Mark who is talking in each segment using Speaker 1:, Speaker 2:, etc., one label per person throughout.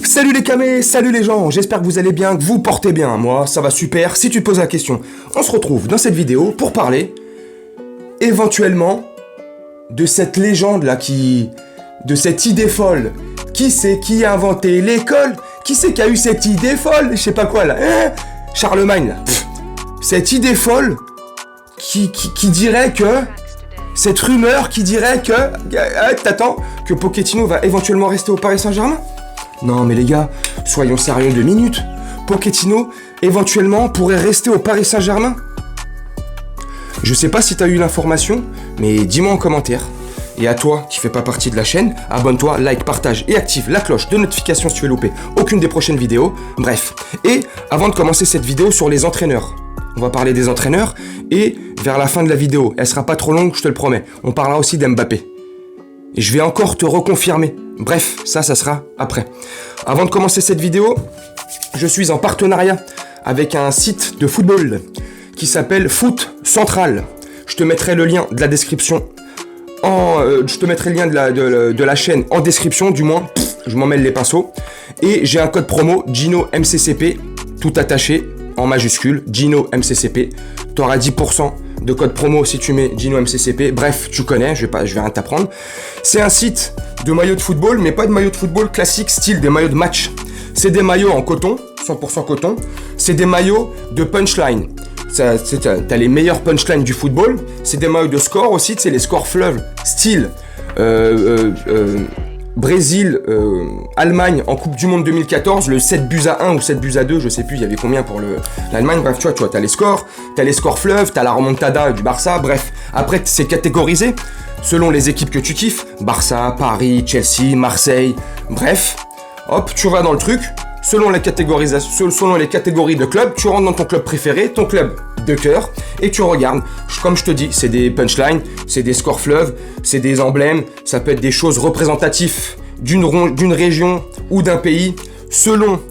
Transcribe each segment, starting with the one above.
Speaker 1: Salut les camés, salut les gens, j'espère que vous allez bien, que vous portez bien. Moi, ça va super. Si tu te poses la question, on se retrouve dans cette vidéo pour parler éventuellement de cette légende là de cette idée folle. Qui c'est qui a inventé l'école? Qui c'est qui a eu cette idée folle? Je sais pas quoi là. Charlemagne là. Cette idée folle qui dirait que... Cette rumeur qui dirait que... T'attends, que Pochettino va éventuellement rester au Paris Saint-Germain? Non mais les gars, soyons sérieux 2 minutes. Pochettino, éventuellement, pourrait rester au Paris Saint-Germain? Je sais pas si t'as eu l'information, mais dis-moi en commentaire. Et à toi, qui fais pas partie de la chaîne, abonne-toi, like, partage et active la cloche de notification si tu veux louper aucune des prochaines vidéos. Bref. Et avant de commencer cette vidéo sur les entraîneurs, on va parler des entraîneurs et vers la fin de la vidéo, elle sera pas trop longue, je te le promets, on parlera aussi d'Mbappé. Et je vais encore te reconfirmer. Bref, ça sera après. Avant de commencer cette vidéo, je suis en partenariat avec un site de football qui s'appelle Foot Central. Je te mettrai le lien de la description je te mettrai le lien de la chaîne en description, du moins, je m'en mêle les pinceaux. Et j'ai un code promo, Gino MCCP, tout attaché, en majuscule, Gino MCCP. Tu auras 10% de code promo si tu mets Gino MCCP. Bref, tu connais, je vais rien t'apprendre. C'est un site de maillots de football, mais pas de maillots de football classique, style des maillots de match. C'est des maillots en coton, 100% coton. C'est des maillots de punchline. T'as les meilleurs punchlines du football. C'est des maillots de score aussi, c'est les scores fleuves, style Brésil, Allemagne en Coupe du Monde 2014, le 7-1 ou 7-2, je sais plus, il y avait combien pour l'Allemagne. Bref, tu vois, t'as les scores fleuves, t'as la remontada du Barça, bref. Après, c'est catégorisé selon les équipes que tu kiffes, Barça, Paris, Chelsea, Marseille, bref. Hop, tu vas dans le truc. Selon les catégories de clubs, tu rentres dans ton club préféré, ton club de cœur, et tu regardes. Comme je te dis, c'est des punchlines, c'est des scores fleuves, c'est des emblèmes, ça peut être des choses représentatives d'une région ou d'un pays, selon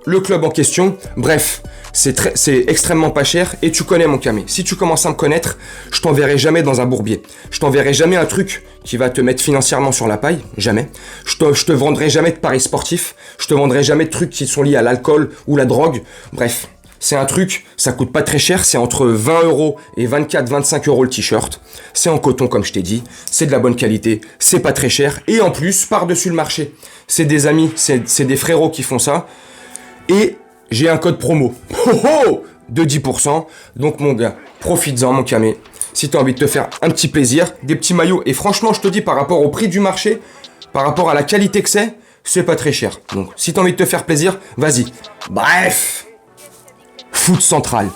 Speaker 1: le club en question. Bref, c'est extrêmement pas cher, et tu connais mon camé. Si tu commences à me connaître, je t'enverrai jamais dans un bourbier. Je t'enverrai jamais un truc qui va te mettre financièrement sur la paille, jamais. Je te vendrai jamais de paris sportifs, je te vendrai jamais de trucs qui sont liés à l'alcool ou la drogue. Bref, c'est un truc, ça coûte pas très cher, c'est entre 20 € et 24-25 € le t-shirt. C'est en coton comme je t'ai dit, c'est de la bonne qualité, c'est pas très cher, et en plus, par-dessus le marché, c'est des amis, c'est des frérots qui font ça, et j'ai un code promo de 10%, donc mon gars, profites-en mon camé. Si tu as envie de te faire un petit plaisir, des petits maillots, et franchement je te dis par rapport au prix du marché, par rapport à la qualité que c'est pas très cher. Donc si tu as envie de te faire plaisir, vas-y. Bref, Foot Central.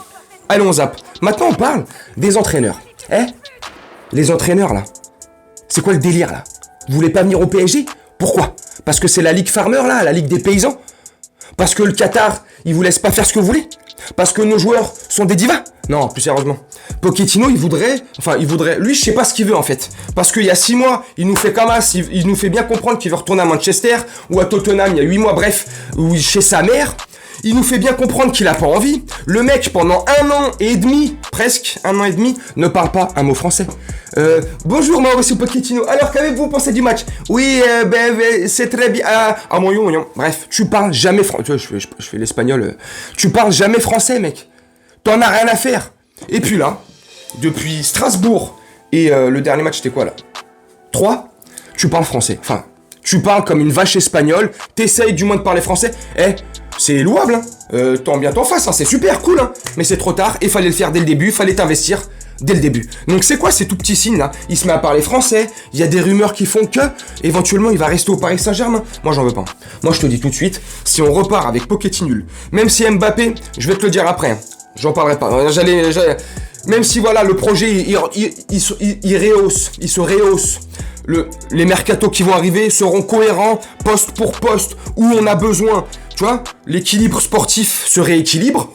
Speaker 1: Allons on zappe. Maintenant on parle des entraîneurs. Les entraîneurs là, c'est quoi le délire là? Vous voulez pas venir au PSG? Pourquoi? Parce que c'est la Ligue Farmer là, la Ligue des paysans? Parce que le Qatar, il vous laisse pas faire ce que vous voulez? Parce que nos joueurs sont des divas? Non, plus sérieusement. Pochettino, il voudrait, lui, je sais pas ce qu'il veut en fait. Parce qu'il y a 6 mois, il nous fait comme as, il nous fait bien comprendre qu'il veut retourner à Manchester, ou à Tottenham, il y a 8 mois, bref, ou chez sa mère. Il nous fait bien comprendre qu'il a pas envie. Le mec, pendant 1 an et demi, presque 1 an et demi, ne parle pas un mot français. Bonjour Mauricio Pochettino. Alors, qu'avez-vous pensé du match? Oui, c'est très bien. Moyon. Bref, tu parles jamais français. Je fais l'espagnol. Tu parles jamais français, mec. T'en as rien à faire. Et puis là, depuis Strasbourg, et le dernier match, c'était quoi là? 3, tu parles français. Enfin, tu parles comme une vache espagnole. T'essayes du moins de parler français. C'est louable, hein. Tant bien t'en face, hein. C'est super cool, hein. Mais c'est trop tard, il fallait le faire dès le début, il fallait t'investir dès le début. Donc c'est quoi ces tout petits signes là? Il se met à parler français, il y a des rumeurs qui font que, éventuellement, il va rester au Paris Saint-Germain. Moi j'en veux pas. Moi je te dis tout de suite, si on repart avec Pochettino, même si Mbappé, je vais te le dire après, hein. J'en parlerai pas. Même si voilà, le projet, il se rehausse. Les mercatos qui vont arriver seront cohérents, poste pour poste, où on a besoin. Tu vois, l'équilibre sportif se rééquilibre.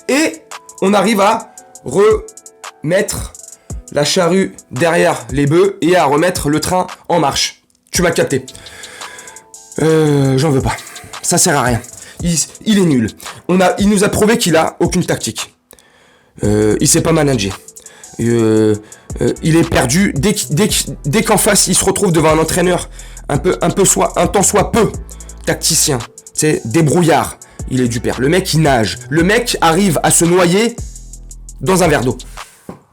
Speaker 1: Et on arrive à remettre la charrue derrière les bœufs et à remettre le train en marche. Tu m'as capté. J'en veux pas. Ça sert à rien. Il est nul. Il nous a prouvé qu'il a aucune tactique. Il sait pas manager. Il est perdu dès qu'en face il se retrouve devant un entraîneur un tant soit peu tacticien, tu sais, débrouillard. Il est du père. Le mec, il nage. Le mec arrive à se noyer dans un verre d'eau.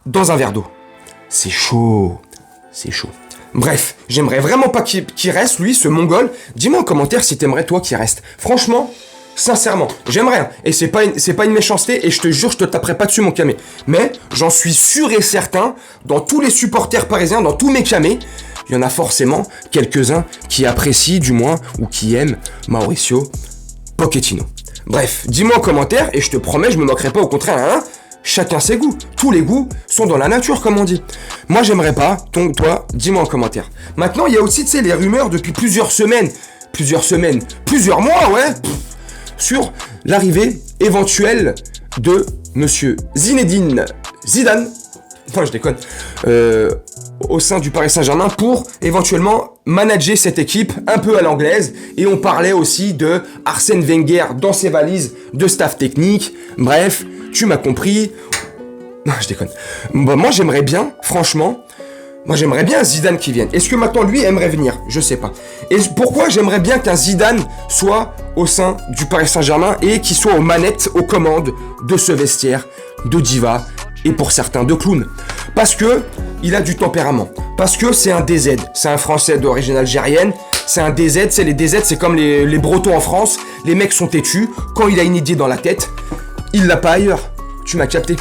Speaker 1: Dans un verre d'eau. C'est chaud. C'est chaud. Bref, j'aimerais vraiment pas qu'il reste, lui, ce mongol. Dis-moi en commentaire si t'aimerais, toi, qu'il reste. Franchement, sincèrement, j'aimerais. Hein. Et c'est pas une méchanceté, et je te jure, je te taperai pas dessus, mon camé. Mais j'en suis sûr et certain, dans tous les supporters parisiens, dans tous mes camés, il y en a forcément quelques-uns qui apprécient, du moins, ou qui aiment Mauricio Pochettino. Bref, dis-moi en commentaire, et je te promets, je me moquerai pas, au contraire, hein. Chacun ses goûts. Tous les goûts sont dans la nature, comme on dit. Moi, j'aimerais pas. Toi, dis-moi en commentaire. Maintenant, il y a aussi, tu sais, les rumeurs depuis plusieurs mois, ouais, sur l'arrivée éventuelle de Monsieur Zinedine Zidane. Non, je déconne. Au sein du Paris Saint-Germain pour éventuellement manager cette équipe un peu à l'anglaise. Et on parlait aussi de Arsène Wenger dans ses valises de staff technique. Bref, tu m'as compris. Non, je déconne. Bah, moi, j'aimerais bien, franchement, j'aimerais bien un Zidane qui vienne. Est-ce que maintenant, lui, aimerait venir? Je sais pas. Et pourquoi j'aimerais bien qu'un Zidane soit au sein du Paris Saint-Germain et qu'il soit aux manettes, aux commandes de ce vestiaire de diva et pour certains de clown? Parce que il a du tempérament. Parce que c'est un DZ. C'est un Français d'origine algérienne. C'est un DZ. C'est les DZ, c'est comme les Bretons en France. Les mecs sont têtus. Quand il a une idée dans la tête, il l'a pas ailleurs. Tu m'as capté.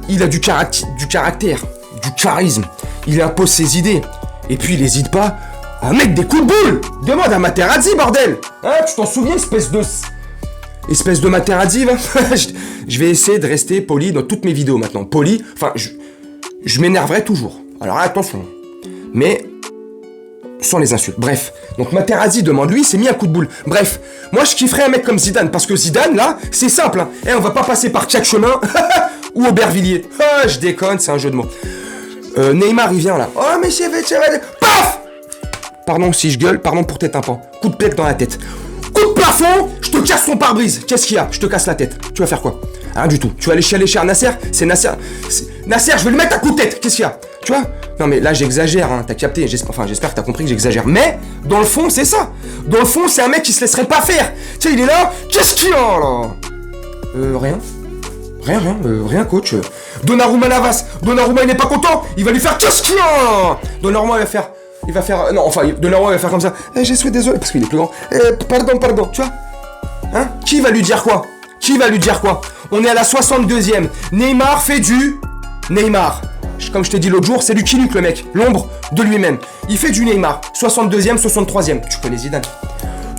Speaker 1: Il a du caractère, du charisme. Il impose ses idées. Et puis il hésite pas à mettre des coups de boule. Demande à Materazzi, bordel. Hein, tu t'en souviens, espèce de Materazzi, va. Je vais essayer de rester poli dans toutes mes vidéos maintenant. Poli, enfin, je m'énerverai toujours. Alors attention. Mais sans les insultes. Bref. Donc Materazzi demande, lui, il s'est mis un coup de boule. Bref. Moi, je kifferais un mec comme Zidane. Parce que Zidane, là, c'est simple. Hein. Et on va pas passer par quatre chemins ou Aubervilliers. Ah, je déconne, c'est un jeu de mots. Neymar, il vient là. Oh, mais c'est paf. Pardon si je gueule, pardon pour tes tympans. Coup de pec dans la tête. Coup de plafond, je te casse ton pare-brise. Qu'est-ce qu'il y a? Je te casse la tête. Tu vas faire quoi? Rien du tout. Tu vas aller chialer chez Nasser? C'est Nasser. Nasser, je vais lui mettre un coup de tête. Qu'est-ce qu'il y a? Tu vois? Non mais là j'exagère, hein. T'as capté. J'espère que t'as compris que j'exagère. Mais, dans le fond, c'est ça. Dans le fond, c'est un mec qui se laisserait pas faire. Tu sais, il est là. Qu'est-ce qu'il y a là? Rien. Rien, coach. Donnarumma Navas. Donnarumma, il n'est pas content. Il va lui faire qu'est-ce qu'il y a? Donnarumma, il va faire. Non, enfin, Donnarumma va faire comme ça. Je suis désolé, parce qu'il est plus grand. Pardon. Tu vois? Hein? Qui va lui dire quoi? On est à la 62e. Neymar fait du Neymar. Comme je t'ai dit l'autre jour, c'est Lucky Luke, le mec. L'ombre de lui-même. Il fait du Neymar. 62e, 63e. Tu connais Zidane.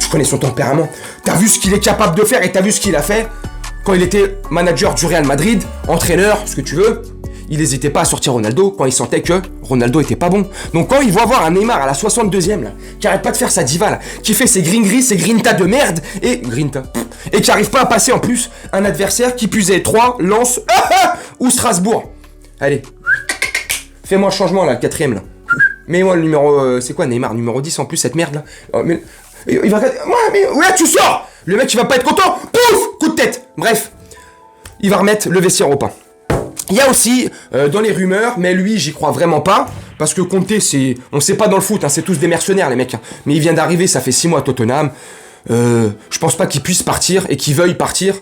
Speaker 1: Tu connais son tempérament. T'as vu ce qu'il est capable de faire et t'as vu ce qu'il a fait quand il était manager du Real Madrid, entraîneur, ce que tu veux. Il n'hésitait pas à sortir Ronaldo quand il sentait que Ronaldo était pas bon. Donc quand il voit voir un Neymar à la 62e, là, qui arrête pas de faire sa diva, là, qui fait ses gris, ses grinta de merde, et qui arrive pas à passer en plus un adversaire qui puisait 3, Lens, ou Strasbourg. Allez, fais-moi le changement là, le 4ème là. Mets-moi le numéro, c'est quoi Neymar, numéro 10 en plus, cette merde là. Mais, il va... Ouais, tu sors. Le mec il va pas être content. Pouf, coup de tête. Bref, il va remettre le vestiaire au pain. Il y a aussi, dans les rumeurs, mais lui, j'y crois vraiment pas, parce que Conte, on sait pas dans le foot, hein, c'est tous des mercenaires, les mecs. Hein. Mais il vient d'arriver, ça fait 6 mois à Tottenham. Je pense pas qu'il puisse partir et qu'il veuille partir.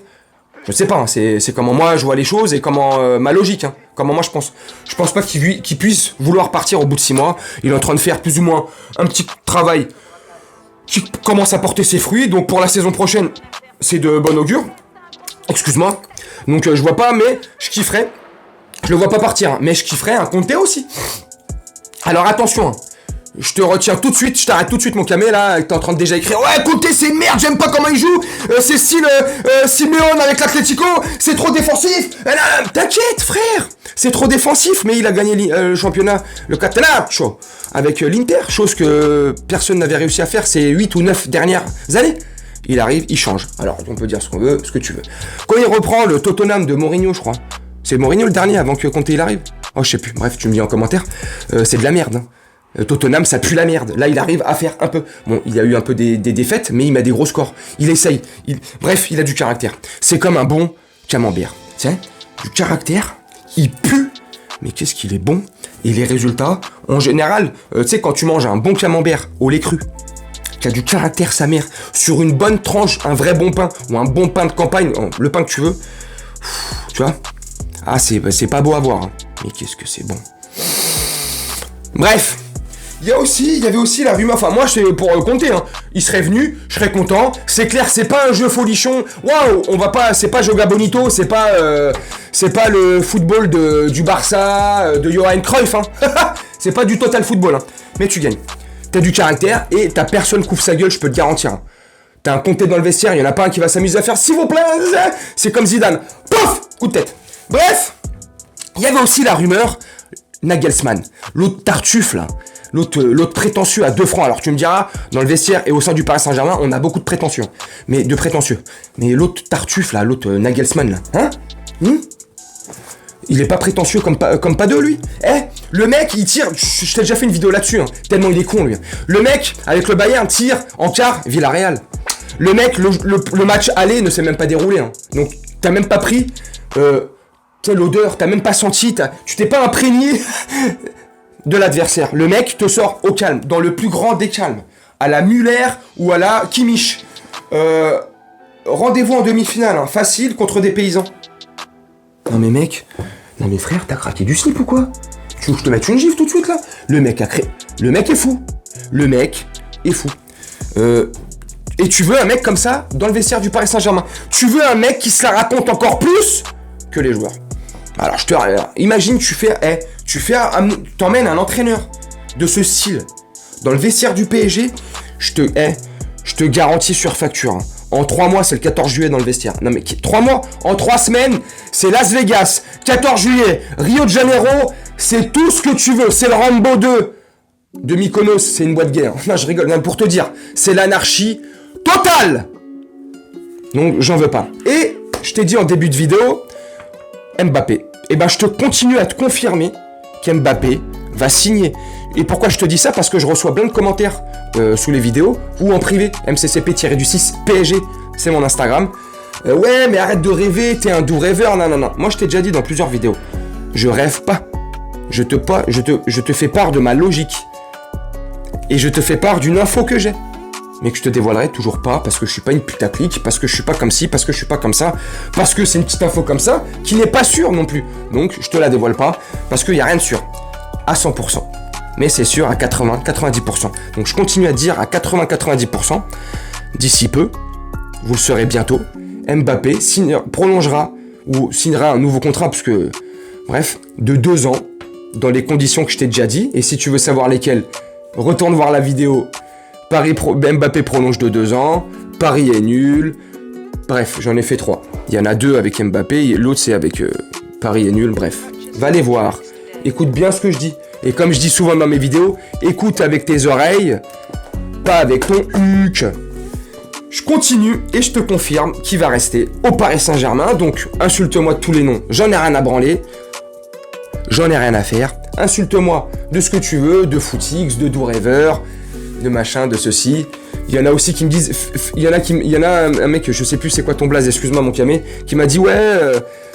Speaker 1: Je sais pas, hein, c'est comment moi je vois les choses et comment ma logique, hein, comment moi je pense. Je pense pas qu'il puisse vouloir partir au bout de 6 mois. Il est en train de faire plus ou moins un petit travail qui commence à porter ses fruits. Donc pour la saison prochaine, c'est de bon augure. Excuse-moi. Donc je vois pas, mais je kifferais. Je le vois pas partir, hein, mais je kifferais un Conte aussi. Alors attention, hein. Je te retiens tout de suite, je t'arrête tout de suite mon camé là, t'es en train de déjà écrire. Ouais, Conte c'est une merde, j'aime pas comment il joue. C'est style Simeone avec l'Atlético, c'est trop défensif. T'inquiète frère, c'est trop défensif, mais il a gagné le championnat, le Catenaccio, avec l'Inter, chose que personne n'avait réussi à faire ces 8 ou 9 dernières années. Il arrive, il change. Alors on peut dire ce qu'on veut, ce que tu veux. Quand il reprend le Tottenham de Mourinho, je crois. C'est Mourinho le dernier avant que Conte il arrive. Oh je sais plus, bref tu me dis en commentaire. C'est de la merde hein. Tottenham ça pue la merde. Là il arrive à faire un peu. Bon il y a eu un peu des défaites mais il met des gros scores. Il essaye. Bref il a du caractère. C'est comme un bon camembert. Tu sais, du caractère, il pue. Mais qu'est-ce qu'il est bon. Et les résultats, en général, tu sais quand tu manges un bon camembert au lait cru, qui a du caractère sa mère, sur une bonne tranche, un vrai bon pain, ou un bon pain de campagne, le pain que tu veux, tu vois. Ah, c'est pas beau à voir, hein. Mais qu'est-ce que c'est bon. Bref, il y avait aussi la rumeur, enfin moi c'est pour compter, hein. Il serait venu, je serais content, c'est clair, c'est pas un jeu folichon, waouh, on va pas, c'est pas Joga Bonito, c'est pas le football du Barça, de Johan Cruyff, hein. C'est pas du total football, hein. Mais tu gagnes. T'as du caractère et t'as personne couvre sa gueule, je peux te garantir. Hein. T'as un Conté dans le vestiaire, il y en a pas un qui va s'amuser à faire s'il vous plaît, c'est comme Zidane, pouf, coup de tête. Bref, il y avait aussi la rumeur Nagelsmann, l'autre Tartuffe là. L'autre prétentieux à 2 francs. Alors tu me diras, dans le vestiaire et au sein du Paris Saint-Germain, on a beaucoup de prétentieux. Mais l'autre Tartuffe là, l'autre Nagelsmann là, hein, il est pas prétentieux comme pas deux lui. Le mec il tire, je t'ai déjà fait une vidéo là-dessus, hein, tellement il est con lui. Le mec avec le Bayern tire en quart Villarreal. Le mec le match aller ne s'est même pas déroulé. Hein. Donc t'as même pas pris l'odeur, t'as même pas senti, tu t'es pas imprégné de l'adversaire. Le mec te sort au calme, dans le plus grand des calmes, à la Müller ou à la Kimmich. Rendez-vous en demi-finale, hein, facile contre des paysans. Non mais frère, t'as craqué du slip ou quoi? Tu veux que je te mette une gifle tout de suite là? Le mec est fou. Le mec est fou. Et tu veux un mec comme ça dans le vestiaire du Paris Saint-Germain? Tu veux un mec qui se la raconte encore plus que les joueurs? Alors imagine t'emmènes un entraîneur de ce style dans le vestiaire du PSG, je te garantis sur facture. Hein. En 3 mois, c'est le 14 juillet dans le vestiaire. Non mais 3 mois, en 3 semaines, c'est Las Vegas, 14 juillet, Rio de Janeiro, c'est tout ce que tu veux, c'est le Rambo 2 de Mykonos, c'est une boîte gay. Hein. Non, je rigole, non, pour te dire, c'est l'anarchie totale. Donc j'en veux pas. Et je t'ai dit en début de vidéo, Mbappé. Et ben je te continue à te confirmer qu'Mbappé va signer. Et pourquoi je te dis ça? Parce que je reçois plein de commentaires sous les vidéos ou en privé. MCCP-du6 PSG, c'est mon Instagram. Ouais, mais arrête de rêver, t'es un doux rêveur. Non. Moi, je t'ai déjà dit dans plusieurs vidéos. Je rêve pas. Je te fais part de ma logique. Et je te fais part d'une info que j'ai. Mais que je te dévoilerai toujours pas, parce que je suis pas une putaclic, parce que je suis pas comme ci, parce que je suis pas comme ça, parce que c'est une petite info comme ça, qui n'est pas sûre non plus. Donc, je te la dévoile pas, parce qu'il y a rien de sûr. À 100%. Mais c'est sûr à 80-90%. Donc, je continue à dire à 80-90%. D'ici peu, vous le saurez bientôt, Mbappé prolongera, ou signera un nouveau contrat, parce que, bref, de 2 ans, dans les conditions que je t'ai déjà dit, et si tu veux savoir lesquelles, retourne voir la vidéo. Mbappé prolonge de 2 ans, Paris est nul, bref, j'en ai fait 3. Il y en a 2 avec Mbappé, et l'autre c'est avec Paris est nul, bref. Va les voir, écoute bien ce que je dis. Et comme je dis souvent dans mes vidéos, écoute avec tes oreilles, pas avec ton huc. Je continue et je te confirme qu'il va rester au Paris Saint-Germain, donc insulte-moi de tous les noms, j'en ai rien à branler, j'en ai rien à faire. Insulte-moi de ce que tu veux, de footix, de doux rêveur, de machin, de ceci. Il y en a aussi qui me disent, il y en a un mec, je sais plus c'est quoi ton blaze, excuse-moi mon camé, qui m'a dit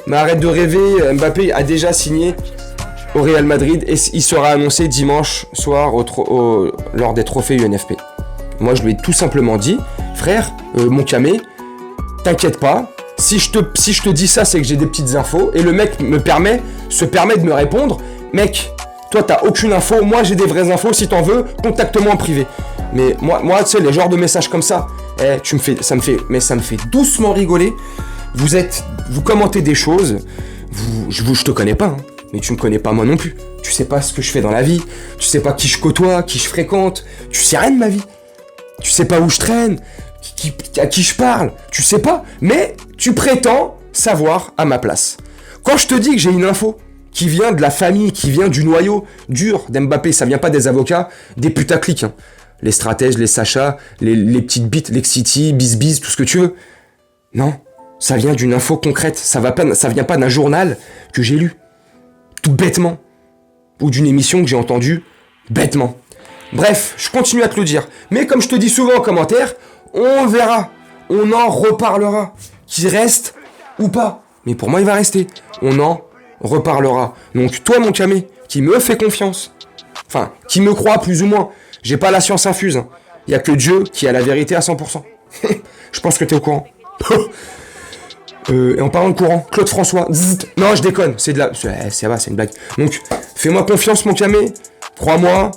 Speaker 1: mais arrête de rêver, Mbappé a déjà signé au Real Madrid et il sera annoncé dimanche soir lors des trophées UNFP. Moi je lui ai tout simplement dit, frère, mon camé, t'inquiète pas, si je te dis ça c'est que j'ai des petites infos et le mec se permet de me répondre, mec, toi t'as aucune info, moi j'ai des vraies infos, si t'en veux, contacte-moi en privé. Mais moi tu sais, les genres de messages comme ça, ça me fait doucement rigoler. Vous commentez des choses, je te connais pas, hein, mais tu me connais pas moi non plus. Tu sais pas ce que je fais dans la vie, tu sais pas qui je côtoie, qui je fréquente, tu sais rien de ma vie. Tu sais pas où je traîne, à qui je parle, tu sais pas, mais tu prétends savoir à ma place. Quand je te dis que j'ai une info qui vient de la famille, qui vient du noyau dur d'Mbappé, ça vient pas des avocats, des putaclics, hein. Les stratèges, les Sacha, les petites bites, l'ex-City, bis, tout ce que tu veux. Non, ça vient d'une info concrète, ça vient pas d'un journal que j'ai lu, tout bêtement, ou d'une émission que j'ai entendue bêtement. Bref, je continue à te le dire, mais comme je te dis souvent en commentaire, on verra, on en reparlera, qu'il reste ou pas. Mais pour moi, il va rester, on en reparlera. Donc toi, mon camé, qui me fait confiance, enfin, qui me croit plus ou moins, j'ai pas la science infuse, hein. Il y a que Dieu qui a la vérité à 100%. Je pense que t'es au courant. Et en parlant de courant, Claude François. Non, je déconne, c'est de la... Ça va, c'est une blague. Donc, fais-moi confiance, mon camé. Crois-moi.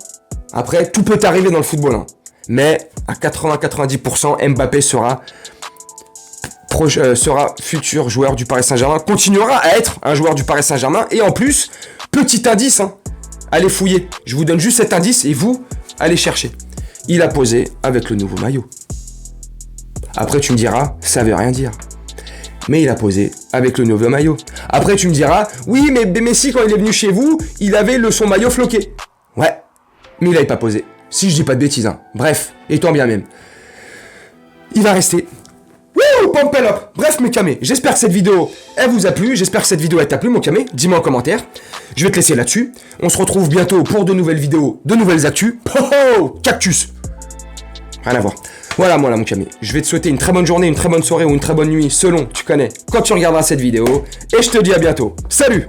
Speaker 1: Après, tout peut arriver dans le football. Hein. Mais à 80-90%, Mbappé sera futur joueur du Paris Saint-Germain. Continuera à être un joueur du Paris Saint-Germain. Et en plus, petit indice, hein, allez fouiller. Je vous donne juste cet indice et vous, allez chercher. Il a posé avec le nouveau maillot. Après, tu me diras, ça veut rien dire. Mais il a posé avec le nouveau maillot. Après, tu me diras, oui, mais Messi, quand il est venu chez vous, il avait son maillot floqué. Ouais, mais il n'avait pas posé. Si je dis pas de bêtises, hein. Bref, et tant bien même. Il va rester. Wouh, pompelop. Bref, mes camés, j'espère que cette vidéo, elle vous a plu. J'espère que cette vidéo, elle t'a plu, mon camé. Dis-moi en commentaire. Je vais te laisser là-dessus. On se retrouve bientôt pour de nouvelles vidéos, de nouvelles actus. Oh, cactus. Rien à voir. Voilà, moi là, mon camé. Je vais te souhaiter une très bonne journée, une très bonne soirée ou une très bonne nuit, selon, tu connais, quand tu regarderas cette vidéo. Et je te dis à bientôt. Salut!